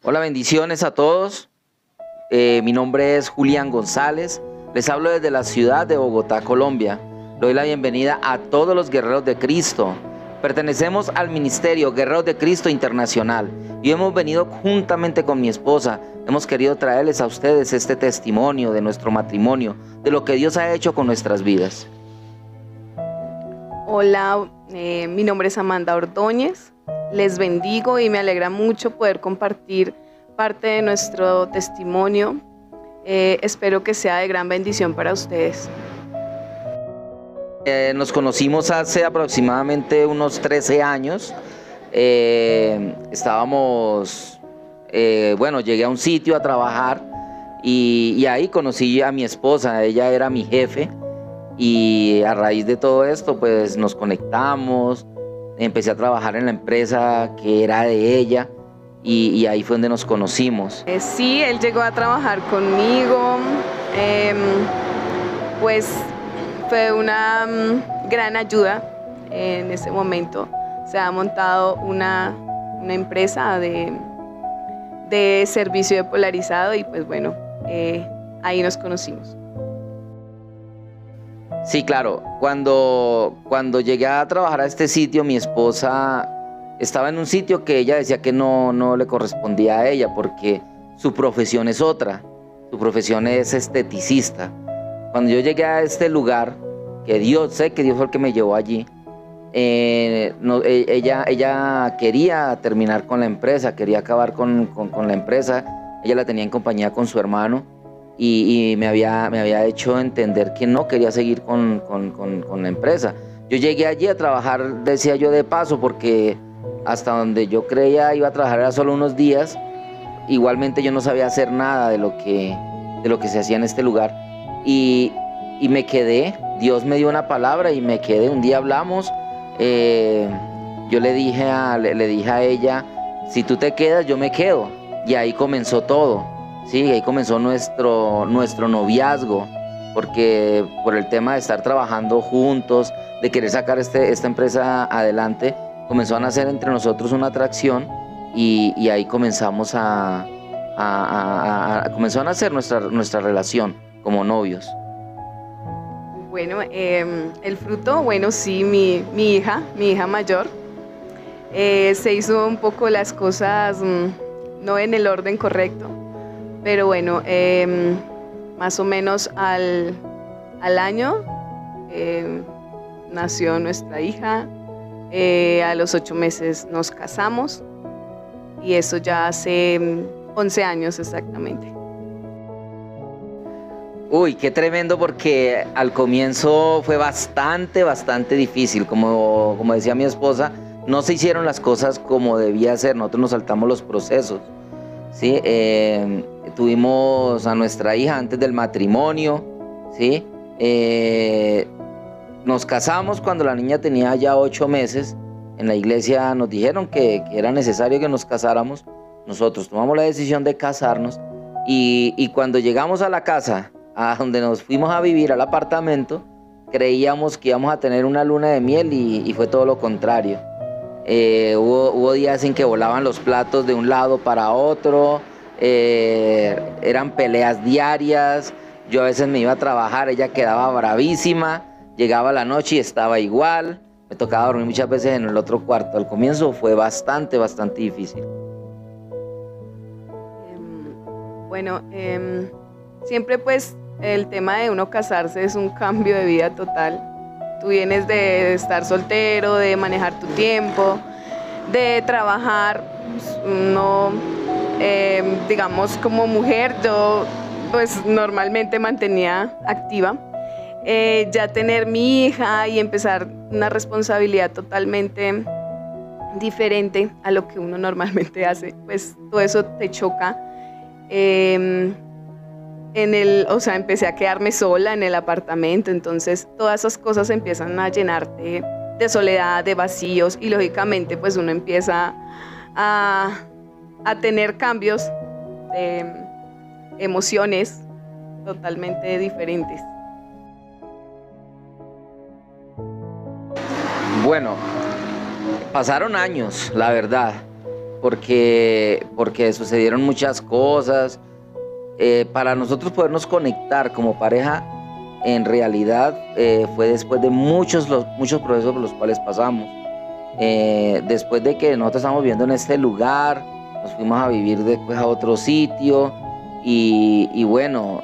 Hola, bendiciones a todos. Mi nombre es Julián González. Les hablo desde la ciudad de Bogotá, Colombia. Doy la bienvenida a todos los guerreros de Cristo. Pertenecemos al Ministerio Guerreros de Cristo Internacional y hemos venido juntamente con mi esposa. Hemos querido traerles a ustedes este testimonio de nuestro matrimonio, de lo que Dios ha hecho con nuestras vidas. Hola, mi nombre es Amanda Ordóñez. Les bendigo y me alegra mucho poder compartir parte de nuestro testimonio. Espero que sea de gran bendición para ustedes. Nos conocimos hace aproximadamente unos 13 años. Llegué a un sitio a trabajar y ahí conocí a mi esposa. Ella era mi jefe y a raíz de todo esto pues nos conectamos. Empecé a trabajar en la empresa que era de ella y ahí fue donde nos conocimos. Sí, él llegó a trabajar conmigo, pues fue una gran ayuda en ese momento. Se ha montado una empresa de servicio de polarizado y pues bueno, ahí nos conocimos. Sí, claro. Cuando llegué a trabajar a este sitio, mi esposa estaba en un sitio que ella decía que no le correspondía a ella porque su profesión es otra. Su profesión es esteticista. Cuando yo llegué a este lugar, sé que Dios fue el que me llevó allí, ella quería terminar con la empresa, quería acabar con la empresa. Ella la tenía en compañía con su hermano. Y me había hecho entender que no quería seguir con la empresa. Yo llegué allí a trabajar, decía yo, de paso, porque hasta donde yo creía iba a trabajar era solo unos días. Igualmente yo no sabía hacer nada de lo que se hacía en este lugar. Y me quedé, Dios me dio una palabra y me quedé. Un día hablamos, yo le dije a ella, si tú te quedas, yo me quedo. Y ahí comenzó todo. Sí, ahí comenzó nuestro noviazgo, porque por el tema de estar trabajando juntos, de querer sacar esta empresa adelante, comenzó a nacer entre nosotros una atracción y ahí comenzamos comenzó a nacer nuestra relación como novios. Bueno, el fruto, bueno, sí, mi hija mayor, se hizo un poco las cosas no en el orden correcto. Pero bueno, más o menos al año nació nuestra hija, a los 8 meses nos casamos y eso ya hace 11 años exactamente. Uy, qué tremendo, porque al comienzo fue bastante difícil. Como decía mi esposa, no se hicieron las cosas como debía ser, nosotros nos saltamos los procesos. ¿Sí? Tuvimos a nuestra hija antes del matrimonio, ¿sí? Nos casamos cuando la niña tenía ya 8 meses. En la iglesia nos dijeron que era necesario que nos casáramos. Nosotros tomamos la decisión de casarnos y cuando llegamos a la casa, a donde nos fuimos a vivir, al apartamento, creíamos que íbamos a tener una luna de miel y fue todo lo contrario. Hubo días en que volaban los platos de un lado para otro, eran peleas diarias. Yo a veces me iba a trabajar, ella quedaba bravísima, llegaba la noche y estaba igual, me tocaba dormir muchas veces en el otro cuarto. Al comienzo fue bastante difícil. Bueno, siempre pues el tema de uno casarse es un cambio de vida total. Tú vienes de estar soltero, de manejar tu tiempo, de trabajar. No, digamos, como mujer, yo pues normalmente mantenía activa. Ya tener mi hija y empezar una responsabilidad totalmente diferente a lo que uno normalmente hace, pues todo eso te choca. Empecé a quedarme sola en el apartamento, entonces todas esas cosas empiezan a llenarte de soledad, de vacíos y lógicamente pues uno empieza a tener cambios de emociones totalmente diferentes. Bueno, pasaron años, la verdad, porque sucedieron muchas cosas. Para nosotros podernos conectar como pareja, en realidad fue después de muchos procesos por los cuales pasamos. Después de que nosotros estábamos viviendo en este lugar, nos fuimos a vivir después a otro sitio y bueno,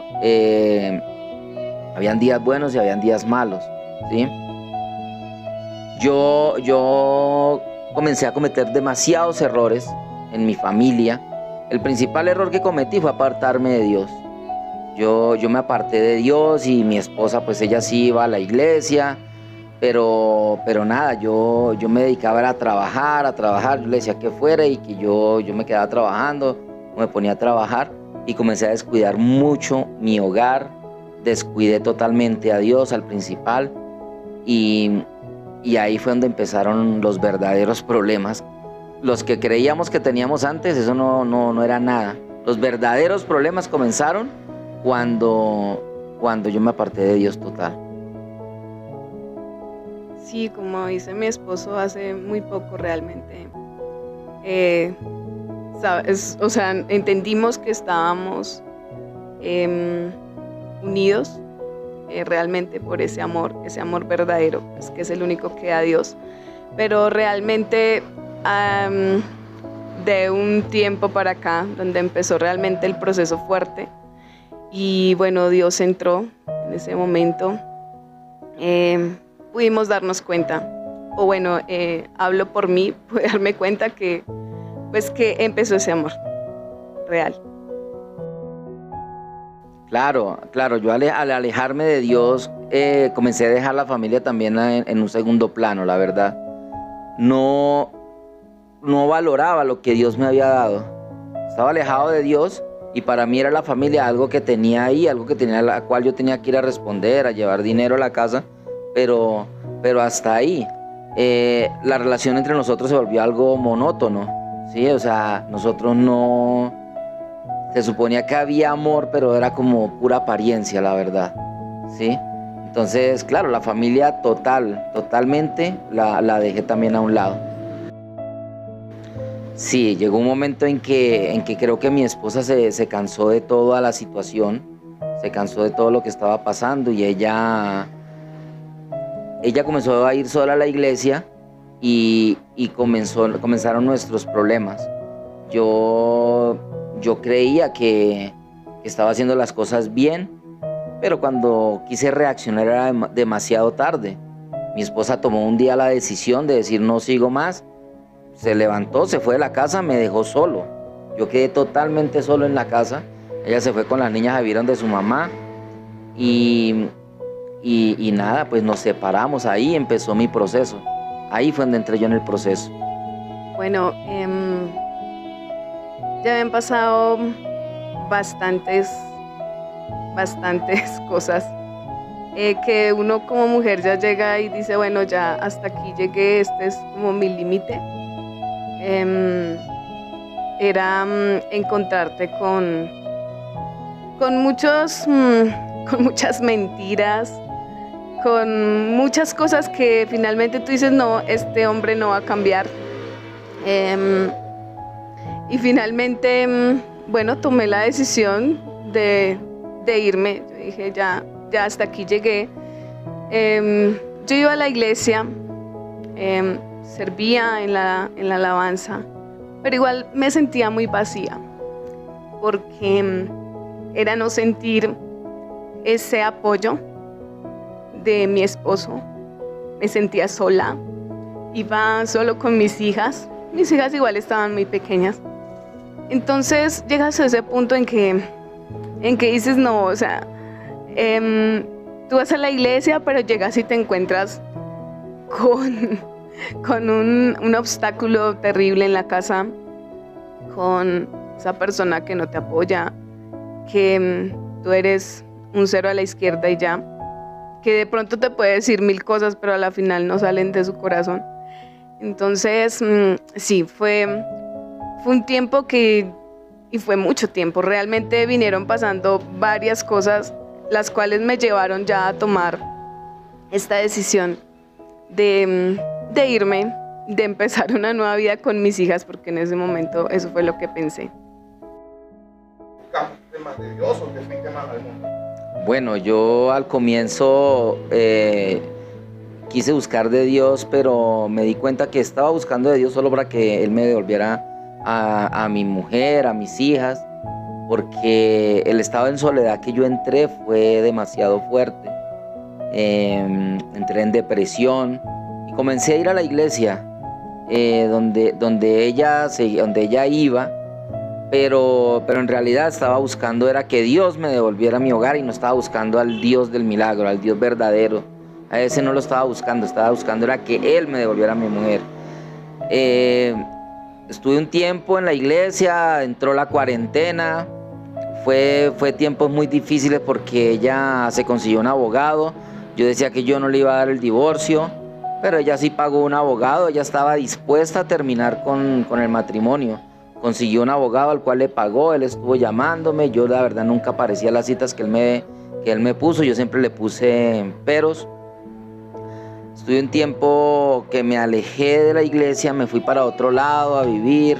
habían días buenos y habían días malos, ¿sí? Yo comencé a cometer demasiados errores en mi familia. El principal error que cometí fue apartarme de Dios. Yo me aparté de Dios y mi esposa, pues ella sí iba a la iglesia, pero nada, yo me dedicaba a trabajar, yo le decía que fuera y que yo me quedaba trabajando, me ponía a trabajar y comencé a descuidar mucho mi hogar, descuidé totalmente a Dios, al principal, y ahí fue donde empezaron los verdaderos problemas. Los que creíamos que teníamos antes, eso no era nada. Los verdaderos problemas comenzaron cuando yo me aparté de Dios total. Sí, como dice mi esposo, hace muy poco realmente, o sea, entendimos que estábamos unidos realmente por ese amor verdadero, que es el único que da Dios. Pero realmente de un tiempo para acá, donde empezó realmente el proceso fuerte, y bueno, Dios entró en ese momento, pudimos darnos cuenta, o bueno, hablo por mí, pude darme cuenta que empezó ese amor real. Claro, yo al alejarme de Dios comencé a dejar la familia también en un segundo plano, la verdad. No valoraba lo que Dios me había dado. Estaba alejado de Dios y para mí era la familia algo que tenía ahí, algo que tenía, a la cual yo tenía que ir a responder, a llevar dinero a la casa, pero hasta ahí. La relación entre nosotros se volvió algo monótono, ¿sí? O sea, nosotros no... Se suponía que había amor, pero era como pura apariencia, la verdad, ¿sí? Entonces, claro, la familia totalmente la dejé también a un lado. Sí, llegó un momento en que creo que mi esposa se cansó de toda la situación, se cansó de todo lo que estaba pasando y ella comenzó a ir sola a la iglesia y comenzaron nuestros problemas. Yo creía que estaba haciendo las cosas bien, pero cuando quise reaccionar era demasiado tarde. Mi esposa tomó un día la decisión de decir no sigo más, se levantó, se fue de la casa, me dejó solo. Yo quedé totalmente solo en la casa. Ella se fue con las niñas a vivir donde su mamá y nada, pues nos separamos. Ahí empezó mi proceso. Ahí fue donde entré yo en el proceso. Bueno, ya habían pasado bastantes cosas que uno como mujer ya llega y dice, bueno, ya hasta aquí llegué, este es como mi límite. Era encontrarte con muchas mentiras, con muchas cosas que finalmente tú dices, no, este hombre no va a cambiar. Y finalmente, bueno, tomé la decisión de irme. Yo dije, ya hasta aquí llegué. Yo iba a la iglesia, servía en la alabanza, pero igual me sentía muy vacía, porque era no sentir ese apoyo de mi esposo. Me sentía sola, iba solo con mis hijas igual estaban muy pequeñas. Entonces llegas a ese punto en que dices, no, o sea, tú vas a la iglesia, pero llegas y te encuentras con un obstáculo terrible en la casa, con esa persona que no te apoya, que tú eres un cero a la izquierda y ya, que de pronto te puede decir 1000 cosas, pero a la final no salen de su corazón. Entonces, sí, fue un tiempo y fue mucho tiempo. Realmente vinieron pasando varias cosas, las cuales me llevaron ya a tomar esta decisión de irme de empezar una nueva vida con mis hijas, porque en ese momento eso fue lo que pensé. ¿Buscaste más de Dios o te fuiste más al mundo? Bueno, yo al comienzo quise buscar de Dios, pero me di cuenta que estaba buscando de Dios solo para que Él me devolviera a mi mujer, a mis hijas, porque el estado en soledad que yo entré fue demasiado fuerte. Entré en depresión y comencé a ir a la iglesia donde ella iba, pero en realidad estaba buscando era que Dios me devolviera a mi hogar y no estaba buscando al Dios del milagro, al Dios verdadero. A ese no lo estaba buscando era que Él me devolviera a mi mujer. Estuve un tiempo en la iglesia, entró la cuarentena, fue tiempos muy difíciles porque ella se consiguió un abogado. Yo decía que yo no le iba a dar el divorcio, pero ella sí pagó un abogado, ella estaba dispuesta a terminar con el matrimonio. Consiguió un abogado al cual le pagó, él estuvo llamándome, yo la verdad nunca aparecía a las citas que él me puso, yo siempre le puse peros. Estuve un tiempo que me alejé de la iglesia, me fui para otro lado a vivir,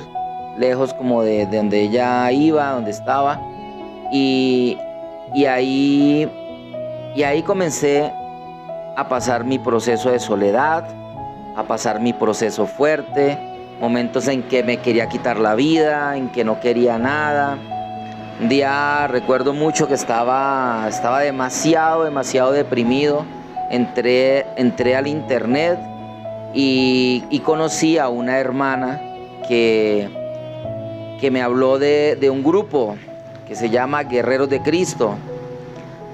lejos como de donde ella iba, donde estaba. Y ahí comencé a pasar mi proceso de soledad, a pasar mi proceso fuerte, momentos en que me quería quitar la vida, en que no quería nada. Un día recuerdo mucho que estaba demasiado deprimido. Entré al internet y conocí a una hermana que me habló de un grupo que se llama Guerreros de Cristo.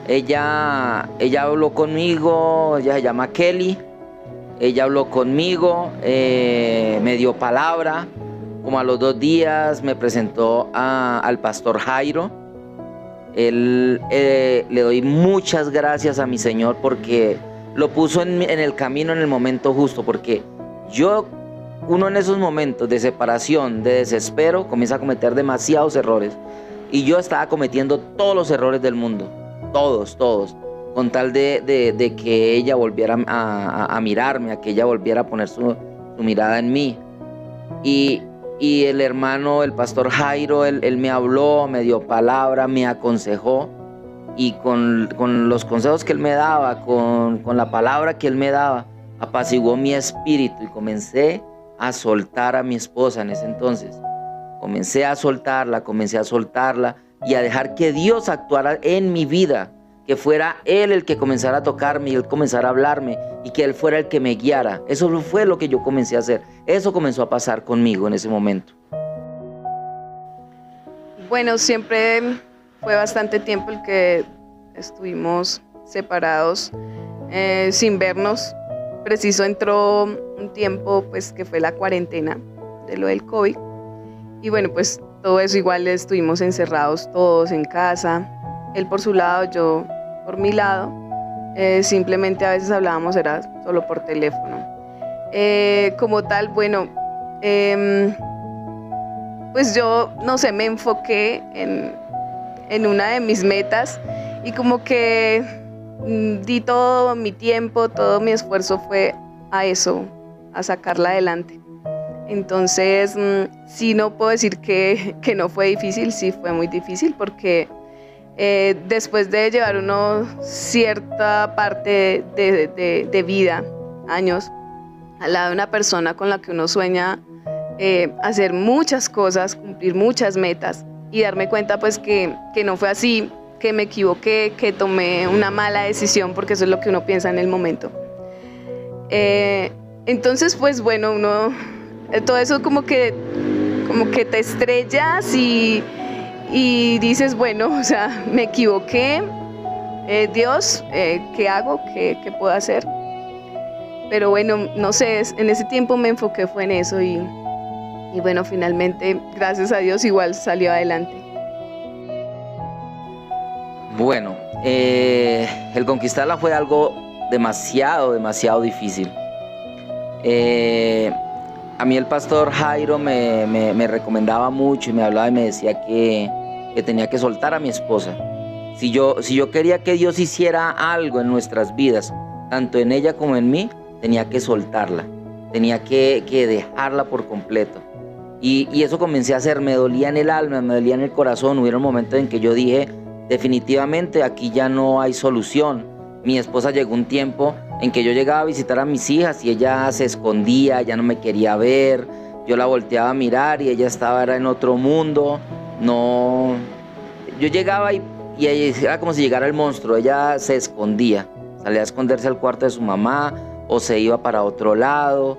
Ella habló conmigo, ella se llama Kelly. Ella habló conmigo, me dio palabra. Como a los 2 días me presentó al pastor Jairo. Le doy muchas gracias a mi Señor porque lo puso en el camino en el momento justo, porque uno en esos momentos de separación, de desespero, comienza a cometer demasiados errores. Y yo estaba cometiendo todos los errores del mundo, todos, con tal de que ella volviera a mirarme, a que ella volviera a poner su mirada en mí. Y el hermano, el pastor Jairo, él me habló, me dio palabra, me aconsejó. Y con los consejos que él me daba, con la palabra que él me daba, apaciguó mi espíritu y comencé a soltar a mi esposa en ese entonces. Comencé a soltarla y a dejar que Dios actuara en mi vida, que fuera Él el que comenzara a tocarme y Él comenzara a hablarme y que Él fuera el que me guiara. Eso fue lo que yo comencé a hacer. Eso comenzó a pasar conmigo en ese momento. Bueno, siempre fue bastante tiempo el que estuvimos separados, sin vernos. Preciso entró un tiempo pues que fue la cuarentena de lo del COVID. Y bueno, pues todo eso igual estuvimos encerrados todos en casa. Él por su lado, yo por mi lado. Simplemente a veces hablábamos, era solo por teléfono. Como tal, bueno, pues yo, no sé, me enfoqué en una de mis metas y como que di todo mi tiempo, todo mi esfuerzo fue a eso, a sacarla adelante. Entonces, sí, no puedo decir que no fue difícil, sí fue muy difícil porque después de llevar uno cierta parte de vida, años, al lado de una persona con la que uno sueña hacer muchas cosas, cumplir muchas metas y darme cuenta pues que no fue así, que me equivoqué, que tomé una mala decisión, porque eso es lo que uno piensa en el momento. Entonces, pues bueno, todo eso como que te estrellas y dices, bueno, o sea, me equivoqué, Dios, ¿qué hago? ¿Qué puedo hacer? Pero bueno, no sé, en ese tiempo me enfoqué fue en eso y bueno, finalmente, gracias a Dios, igual salió adelante. Bueno, el conquistarla fue algo demasiado difícil. A mí el pastor Jairo me recomendaba mucho y me hablaba y me decía que tenía que soltar a mi esposa. Si yo quería que Dios hiciera algo en nuestras vidas, tanto en ella como en mí, tenía que soltarla. tenía que dejarla por completo. Y eso comencé a hacer, me dolía en el alma, me dolía en el corazón. Hubieron momentos en que yo dije, definitivamente aquí ya no hay solución. Mi esposa llegó un tiempo en que yo llegaba a visitar a mis hijas y ella se escondía, ya no me quería ver. Yo la volteaba a mirar y ella estaba en otro mundo. No, yo llegaba y era como si llegara el monstruo. Ella se escondía, salía a esconderse al cuarto de su mamá o se iba para otro lado.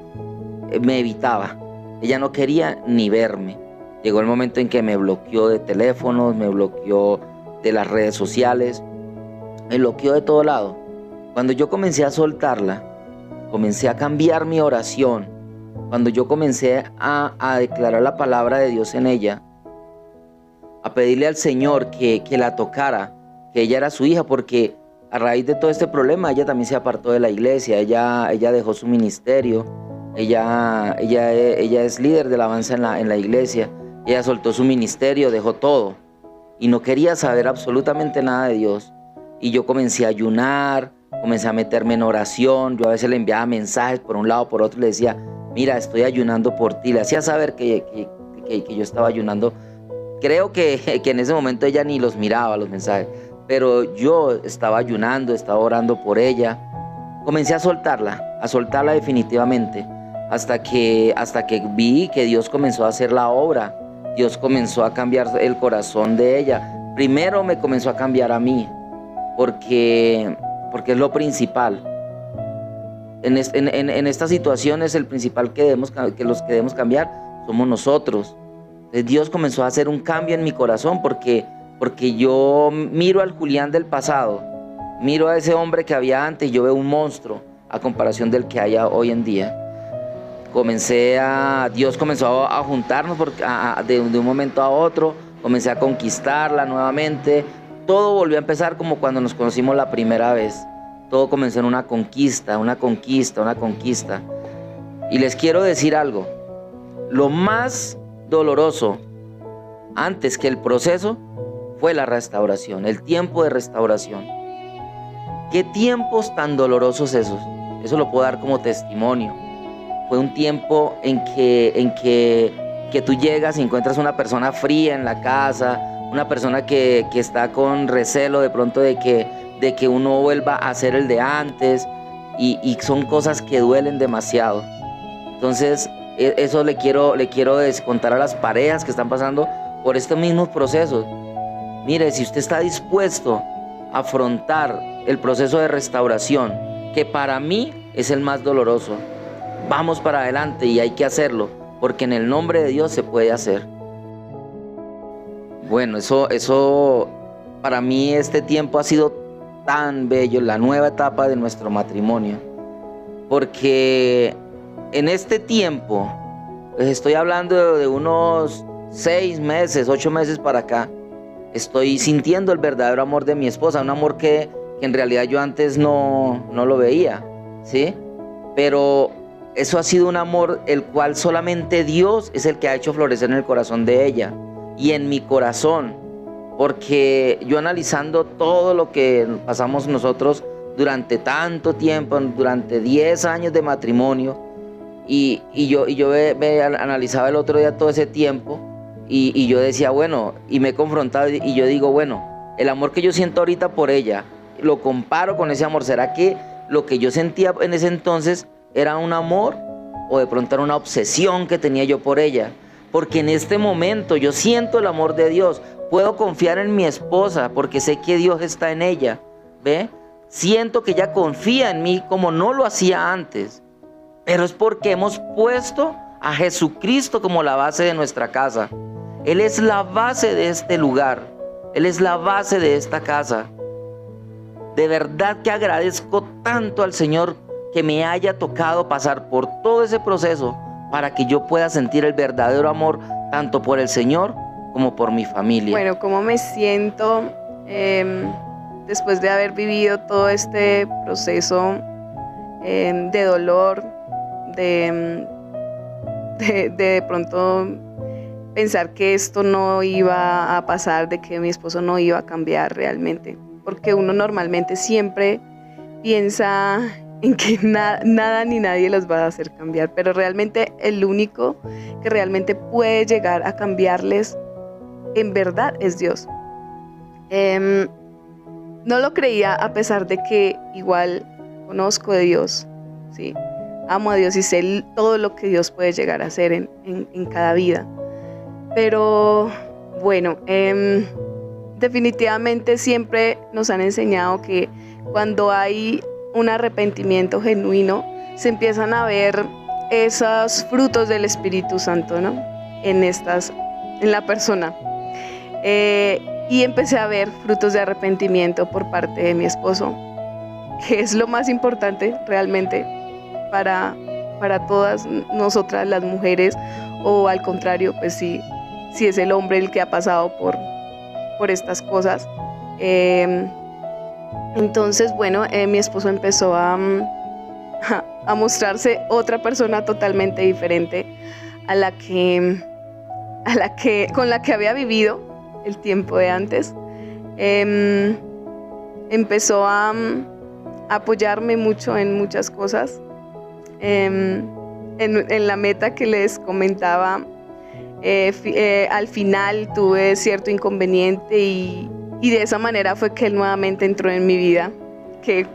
Me evitaba. Ella no quería ni verme. Llegó el momento en que me bloqueó de teléfonos, me bloqueó de las redes sociales, me bloqueó de todo lado. Cuando yo comencé a soltarla, comencé a cambiar mi oración. Cuando yo comencé a declarar la palabra de Dios en ella, a pedirle al Señor que la tocara, que ella era su hija, porque a raíz de todo este problema ella también se apartó de la iglesia, ella dejó su ministerio. Ella es líder de alabanza en la iglesia. Ella soltó su ministerio, dejó todo y no quería saber absolutamente nada de Dios. Y yo comencé a ayunar, comencé a meterme en oración. Yo a veces le enviaba mensajes por un lado, por otro, le decía, mira, estoy ayunando por ti. Le hacía saber que yo estaba ayunando. Creo que en ese momento ella ni los miraba, los mensajes, pero yo estaba ayunando, estaba orando por ella. Comencé a soltarla definitivamente. Hasta que vi que Dios comenzó a hacer la obra. Dios comenzó a cambiar el corazón de ella. Primero me comenzó a cambiar a mí, porque es lo principal. En estas situaciones el principal que los que debemos cambiar somos nosotros. Entonces Dios comenzó a hacer un cambio en mi corazón porque yo miro al Julián del pasado, miro a ese hombre que había antes y yo veo un monstruo a comparación del que hay hoy en día. Dios comenzó a juntarnos de un momento a otro, comencé a conquistarla nuevamente. Todo volvió a empezar como cuando nos conocimos la primera vez. Todo comenzó en una conquista. Y les quiero decir algo. Lo más doloroso antes que el proceso fue la restauración, el tiempo de restauración. ¿Qué tiempos tan dolorosos esos? Eso lo puedo dar como testimonio. Fue un tiempo en que tú llegas y encuentras una persona fría en la casa, una persona que está con recelo de pronto de que uno vuelva a ser el de antes, y son cosas que duelen demasiado. Entonces, eso le quiero contar a las parejas que están pasando por estos mismos procesos. Mire, si usted está dispuesto a afrontar el proceso de restauración, que para mí es el más doloroso, vamos para adelante y hay que hacerlo, porque en el nombre de Dios se puede hacer. Bueno, eso para mí este tiempo ha sido tan bello, la nueva etapa de nuestro matrimonio, porque en este tiempo, pues estoy hablando de unos 6 meses, 8 meses para acá, estoy sintiendo el verdadero amor de mi esposa, un amor que en realidad yo antes no lo veía, ¿sí? Pero eso ha sido un amor el cual solamente Dios es el que ha hecho florecer en el corazón de ella y en mi corazón, porque yo analizando todo lo que pasamos nosotros durante tanto tiempo, durante 10 años de matrimonio, y yo analizaba el otro día todo ese tiempo y yo decía, bueno, y me he confrontado y yo digo, bueno, el amor que yo siento ahorita por ella, lo comparo con ese amor. ¿Será que lo que yo sentía en ese entonces era un amor o de pronto era una obsesión que tenía yo por ella? Porque en este momento yo siento el amor de Dios, puedo confiar en mi esposa porque sé que Dios está en ella, ¿ve? Siento que ella confía en mí como no lo hacía antes, pero es porque hemos puesto a Jesucristo como la base de nuestra casa. Él es la base de este lugar, Él es la base de esta casa. De verdad que agradezco tanto al Señor que me haya tocado pasar por todo ese proceso para que yo pueda sentir el verdadero amor tanto por el Señor como por mi familia. Bueno, ¿cómo me siento después de haber vivido todo este proceso de dolor, de pronto pensar que esto no iba a pasar, de que mi esposo no iba a cambiar realmente? Porque uno normalmente siempre piensa en que nada ni nadie los va a hacer cambiar, pero realmente el único que realmente puede llegar a cambiarles en verdad es Dios. No lo creía, a pesar de que igual conozco de Dios, ¿sí? Amo a Dios y sé todo lo que Dios puede llegar a hacer en cada vida. Pero bueno, definitivamente siempre nos han enseñado que cuando hay un arrepentimiento genuino, se empiezan a ver esos frutos del Espíritu Santo, ¿no? En la persona. Y empecé a ver frutos de arrepentimiento por parte de mi esposo, que es lo más importante realmente para todas nosotras las mujeres, o al contrario, pues si es el hombre el que ha pasado por estas cosas. Entonces, bueno, mi esposo empezó a mostrarse otra persona totalmente diferente con la que había vivido el tiempo de antes. Empezó a apoyarme mucho en muchas cosas. En la meta que les comentaba, al final tuve cierto inconveniente y de esa manera fue que él nuevamente entró en mi vida, que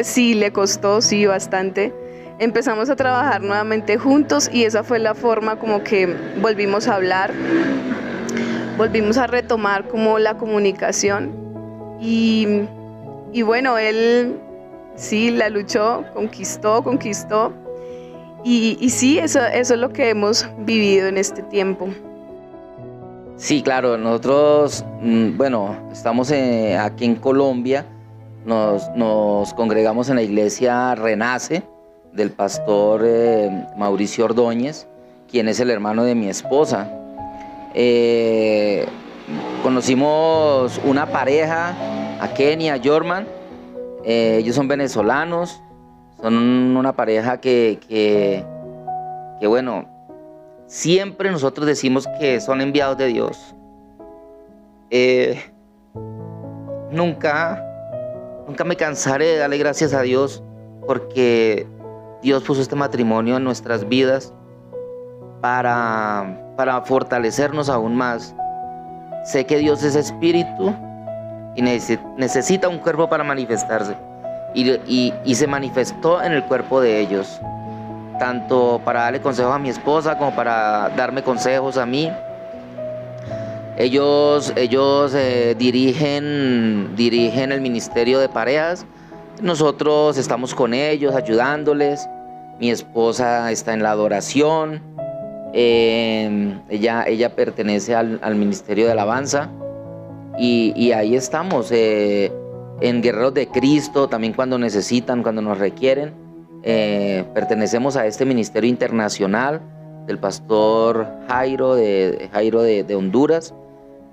sí, le costó, sí, bastante. Empezamos a trabajar nuevamente juntos y esa fue la forma como que volvimos a hablar, volvimos a retomar como la comunicación y bueno, él sí la luchó, conquistó y sí, eso es lo que hemos vivido en este tiempo. Sí, claro, nosotros, bueno, estamos aquí en Colombia, nos congregamos en la iglesia Renace del pastor Mauricio Ordóñez, quien es el hermano de mi esposa. Conocimos una pareja, a Kenny, a Jorman. Ellos son venezolanos, son una pareja que bueno, siempre nosotros decimos que son enviados de Dios. Nunca me cansaré de darle gracias a Dios porque Dios puso este matrimonio en nuestras vidas para fortalecernos aún más. Sé que Dios es espíritu y necesita un cuerpo para manifestarse. Y se manifestó en el cuerpo de ellos, tanto para darle consejos a mi esposa como para darme consejos a mí. Ellos dirigen el ministerio de parejas. Nosotros estamos con ellos, ayudándoles. Mi esposa está en la adoración. Ella pertenece al ministerio de alabanza. Y ahí estamos, en Guerreros de Cristo, también cuando necesitan, cuando nos requieren. Pertenecemos a este ministerio internacional del pastor Jairo de Honduras.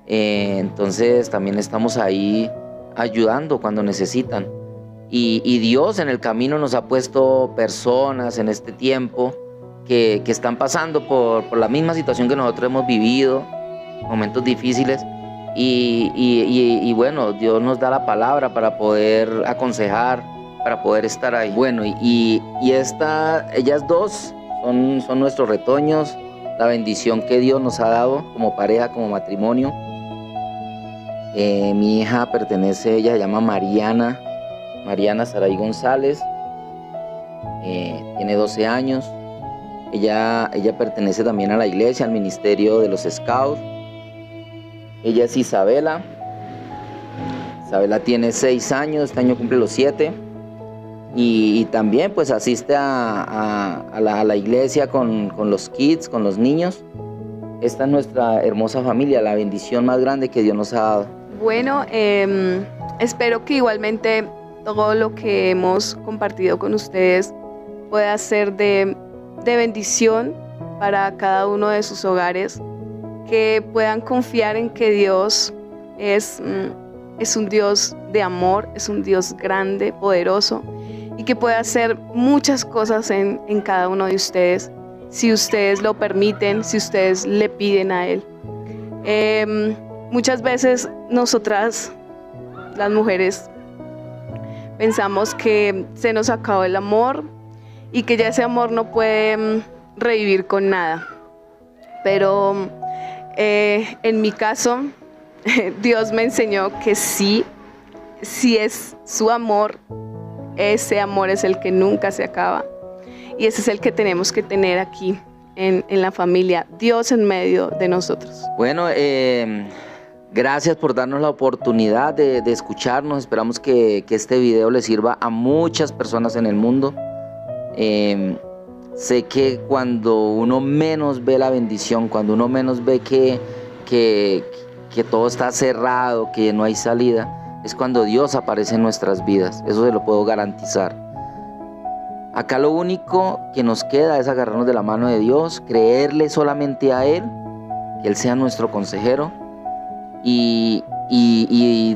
Entonces también estamos ahí ayudando cuando necesitan. Y Dios en el camino nos ha puesto personas en este tiempo que están pasando por la misma situación que nosotros hemos vivido, momentos difíciles. Y bueno, Dios nos da la palabra para poder aconsejar, para poder estar ahí. Bueno, ellas dos son nuestros retoños, la bendición que Dios nos ha dado como pareja, como matrimonio. Mi hija ella se llama Mariana Saray González, tiene 12 años. Ella pertenece también a la iglesia, al ministerio de los Scouts. Ella es Isabela tiene 6 años, este año cumple los 7. Y también pues asiste a la iglesia con los kids, con los niños. Esta es nuestra hermosa familia, la bendición más grande que Dios nos ha dado. Bueno, espero que igualmente todo lo que hemos compartido con ustedes pueda ser de bendición para cada uno de sus hogares, que puedan confiar en que Dios es un Dios de amor, es un Dios grande, poderoso, y que puede hacer muchas cosas en cada uno de ustedes, si ustedes lo permiten, si ustedes le piden a Él. Muchas veces nosotras, las mujeres, pensamos que se nos acabó el amor y que ya ese amor no puede revivir con nada. Pero en mi caso, Dios me enseñó que sí es su amor, ese amor es el que nunca se acaba. Y ese es el que tenemos que tener aquí en la familia, Dios en medio de nosotros. Bueno, gracias por darnos la oportunidad de escucharnos. Esperamos que este video le sirva a muchas personas en el mundo. Sé que cuando uno menos ve la bendición, cuando uno menos ve que todo está cerrado, que no hay salida, es cuando Dios aparece en nuestras vidas. Eso se lo puedo garantizar. Acá lo único que nos queda es agarrarnos de la mano de Dios, creerle solamente a Él, que Él sea nuestro consejero y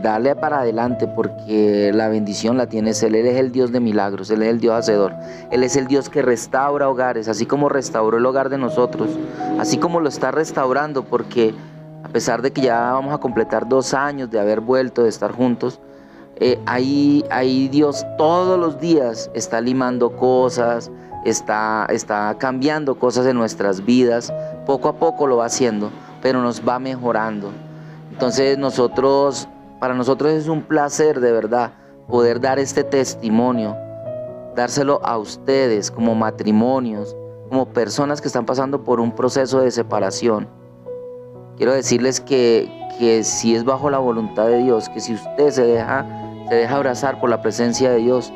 darle para adelante, porque la bendición la tiene Él. Él es el Dios de milagros, Él es el Dios hacedor. Él es el Dios que restaura hogares, así como restauró el hogar de nosotros, así como lo está restaurando, porque a pesar de que ya vamos a completar 2 años de haber vuelto, de estar juntos, ahí Dios todos los días está limando cosas, está cambiando cosas en nuestras vidas. Poco a poco lo va haciendo, pero nos va mejorando. Entonces para nosotros es un placer de verdad poder dar este testimonio, dárselo a ustedes como matrimonios, como personas que están pasando por un proceso de separación. Quiero decirles que si es bajo la voluntad de Dios, que si usted se deja abrazar por la presencia de Dios,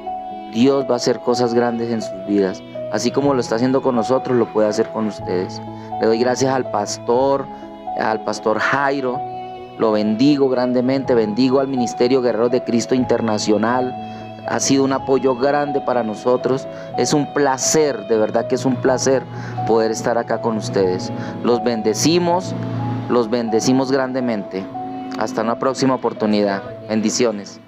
Dios va a hacer cosas grandes en sus vidas. Así como lo está haciendo con nosotros, lo puede hacer con ustedes. Le doy gracias al pastor Jairo. Lo bendigo grandemente, bendigo al Ministerio Guerreros de Cristo Internacional. Ha sido un apoyo grande para nosotros. Es un placer, de verdad que es un placer poder estar acá con ustedes. Los bendecimos grandemente. Hasta una próxima oportunidad. Bendiciones.